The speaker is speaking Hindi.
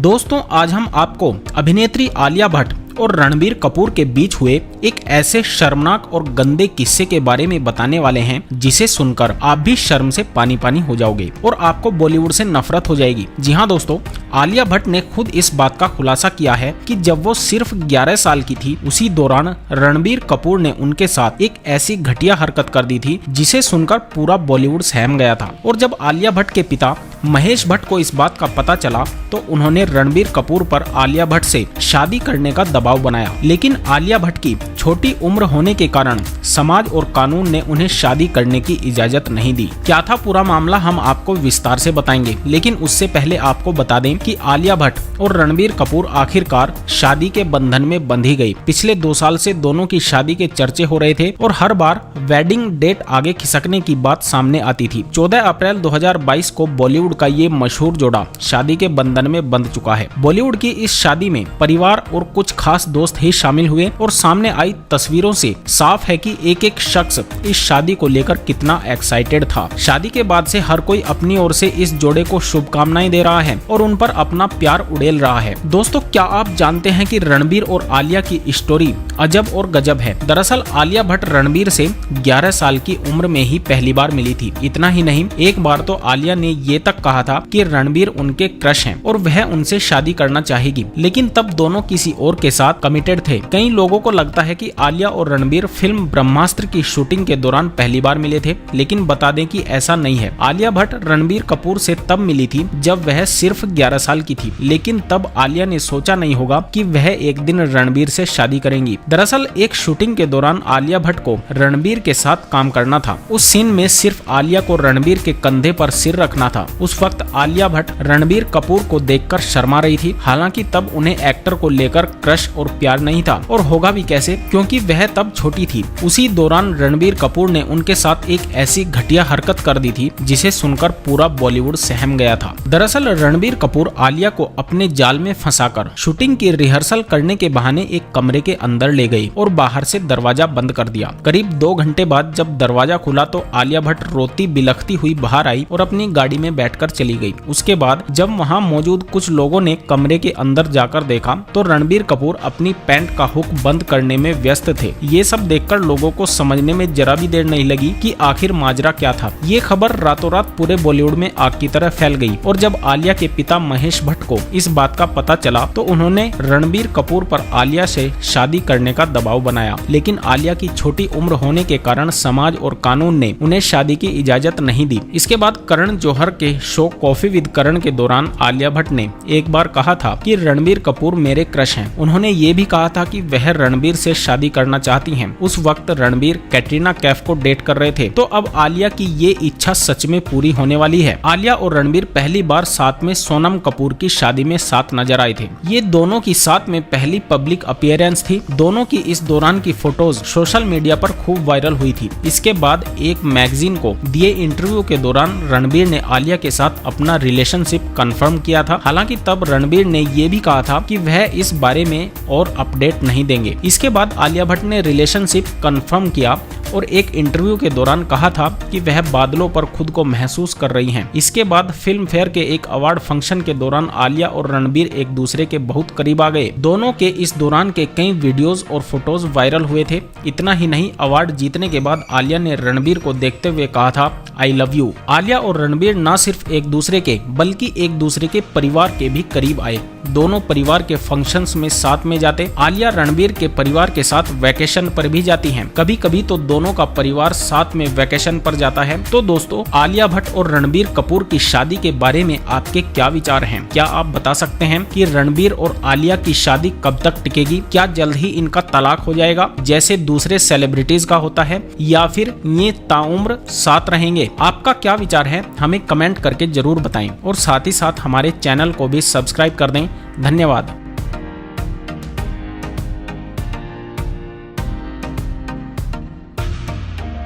दोस्तों आज हम आपको अभिनेत्री आलिया भट्ट और रणबीर कपूर के बीच हुए एक ऐसे शर्मनाक और गंदे किस्से के बारे में बताने वाले हैं जिसे सुनकर आप भी शर्म से पानी पानी हो जाओगे और आपको बॉलीवुड से नफरत हो जाएगी। जी हाँ दोस्तों, आलिया भट्ट ने खुद इस बात का खुलासा किया है कि जब वो सिर्फ 11 साल की थी उसी दौरान रणबीर कपूर ने उनके साथ एक ऐसी घटिया हरकत कर दी थी जिसे सुनकर पूरा बॉलीवुड सहम गया था। और जब आलिया भट्ट के पिता महेश भट्ट को इस बात का पता चला तो उन्होंने रणबीर कपूर पर आलिया भट्ट से शादी करने का दबाव बनाया, लेकिन आलिया भट्ट की छोटी उम्र होने के कारण समाज और कानून ने उन्हें शादी करने की इजाजत नहीं दी। क्या था पूरा मामला हम आपको विस्तार से बताएंगे, लेकिन उससे पहले आपको बता दें कि आलिया भट्ट और रणबीर कपूर आखिरकार शादी के बंधन में बंधी गई। पिछले 2 साल से दोनों की शादी के चर्चे हो रहे थे और हर बार वेडिंग डेट आगे खिसकने की बात सामने आती थी। 14 अप्रैल 2022 को बॉलीवुड का ये मशहूर जोड़ा शादी के बंधन में बंध चुका है। बॉलीवुड की इस शादी में परिवार और कुछ खास दोस्त ही शामिल हुए और सामने आई तस्वीरों से साफ है कि एक एक शख्स इस शादी को लेकर कितना एक्साइटेड था। शादी के बाद से हर कोई अपनी ओर से इस जोड़े को शुभकामनाएं दे रहा है और उन पर अपना प्यार उड़ेल रहा है। दोस्तों क्या आप जानते हैं कि रणबीर और आलिया की स्टोरी अजब और गजब है। दरअसल आलिया भट्ट रणबीर से 11 साल की उम्र में ही पहली बार मिली थी। इतना ही नहीं, एक बार तो आलिया ने ये तक कहा था कि रणबीर उनके क्रश हैं और वह उनसे शादी करना चाहेगी, लेकिन तब दोनों किसी और के साथ कमिटेड थे। कई लोगों को लगता है कि आलिया और रणबीर फिल्म ब्रह्मास्त्र की शूटिंग के दौरान पहली बार मिले थे, लेकिन बता दें कि ऐसा नहीं है। आलिया भट्ट रणबीर कपूर से तब मिली थी जब वह सिर्फ 11 साल की थी, लेकिन तब आलिया ने सोचा नहीं होगा कि वह एक दिन रणबीर से शादी करेंगी। दरअसल एक शूटिंग के दौरान आलिया भट्ट को रणबीर के साथ काम करना था। उस सीन में सिर्फ आलिया को रणबीर के कंधे पर सिर रखना था। उस वक्त आलिया भट्ट रणबीर कपूर को देखकर शर्मा रही थी। हालांकि तब उन्हें एक्टर को लेकर क्रश और प्यार नहीं था, और होगा भी कैसे क्योंकि वह तब छोटी थी। उसी दौरान रणबीर कपूर ने उनके साथ एक ऐसी घटिया हरकत कर दी थी जिसे सुनकर पूरा बॉलीवुड सहम गया था। दरअसल रणबीर कपूर आलिया को अपने जाल में फंसाकर शूटिंग की रिहर्सल करने के बहाने एक कमरे के अंदर ले गई और बाहर से दरवाजा बंद कर दिया। करीब 2 घंटे बाद जब दरवाजा खुला तो आलिया भट्ट रोती बिलखती हुई बाहर आई और अपनी गाड़ी में बैठकर चली गई। उसके बाद जब वहां मौजूद कुछ लोगों ने कमरे के अंदर जाकर देखा तो रणबीर कपूर अपनी पैंट का हुक बंद करने में व्यस्त थे। ये सब देखकर लोगों को समझने में जरा भी देर नहीं लगी कि आखिर माजरा क्या था। ये खबर रातों रात पूरे बॉलीवुड में आग की तरह फैल गई और जब आलिया के पिता महेश भट्ट को इस बात का पता चला तो उन्होंने रणबीर कपूर पर आलिया से शादी करने का दबाव बनाया, लेकिन आलिया की छोटी उम्र होने के कारण समाज और कानून ने उन्हें शादी की इजाजत नहीं दी। इसके बाद करण जौहर के शो कॉफी विद करण के दौरान आलिया भट्ट ने एक बार कहा था कि रणबीर कपूर मेरे क्रश हैं। उन्होंने ये भी कहा था कि वह रणबीर से शादी करना चाहती हैं। उस वक्त रणबीर कैटरीना कैफ को डेट कर रहे थे, तो अब आलिया की ये इच्छा सच में पूरी होने वाली है। आलिया और रणबीर पहली बार साथ में सोनम कपूर की शादी में साथ नजर आए थे। ये दोनों की साथ में पहली पब्लिक अपीयरेंस थी। दोनों की इस दौरान की फोटोज सोशल मीडिया पर खूब वायरल हुई थी। इसके बाद एक मैगजीन को दिए इंटरव्यू के दौरान रणबीर ने आलिया के साथ अपना रिलेशनशिप कंफर्म किया था। हालांकि तब रणबीर ने ये भी कहा था कि वह इस बारे में और अपडेट नहीं देंगे। इसके बाद आलिया भट्ट ने रिलेशनशिप कंफर्म किया और एक इंटरव्यू के दौरान कहा था कि वह बादलों पर खुद को महसूस कर रही हैं। इसके बाद फिल्म फेयर के एक अवार्ड फंक्शन के दौरान आलिया और रणबीर एक दूसरे के बहुत करीब आ गए। दोनों के इस दौरान के कई वीडियोस और फोटोज वायरल हुए थे। इतना ही नहीं, अवार्ड जीतने के बाद आलिया ने रणबीर को देखते हुए कहा था आई लव यू। आलिया और रणबीर न सिर्फ एक दूसरे के बल्कि एक दूसरे के परिवार के भी करीब आए। दोनों परिवार के फंक्शंस में साथ में जाते। आलिया रणबीर के परिवार के साथ वैकेशन पर भी जाती हैं। कभी कभी तो दोनों का परिवार साथ में वैकेशन पर जाता है। तो दोस्तों आलिया भट्ट और रणबीर कपूर की शादी के बारे में आपके क्या विचार हैं? क्या आप बता सकते हैं कि रणबीर और आलिया की शादी कब तक टिकेगी? क्या जल्द ही इनका तलाक हो जाएगा जैसे दूसरे सेलिब्रिटीज का होता है, या फिर ये ताउम्र साथ रहेंगे? आपका क्या विचार है हमें कमेंट करके जरूर बताएं और साथ ही साथ हमारे चैनल को भी सब्सक्राइब कर दें। धन्यवाद।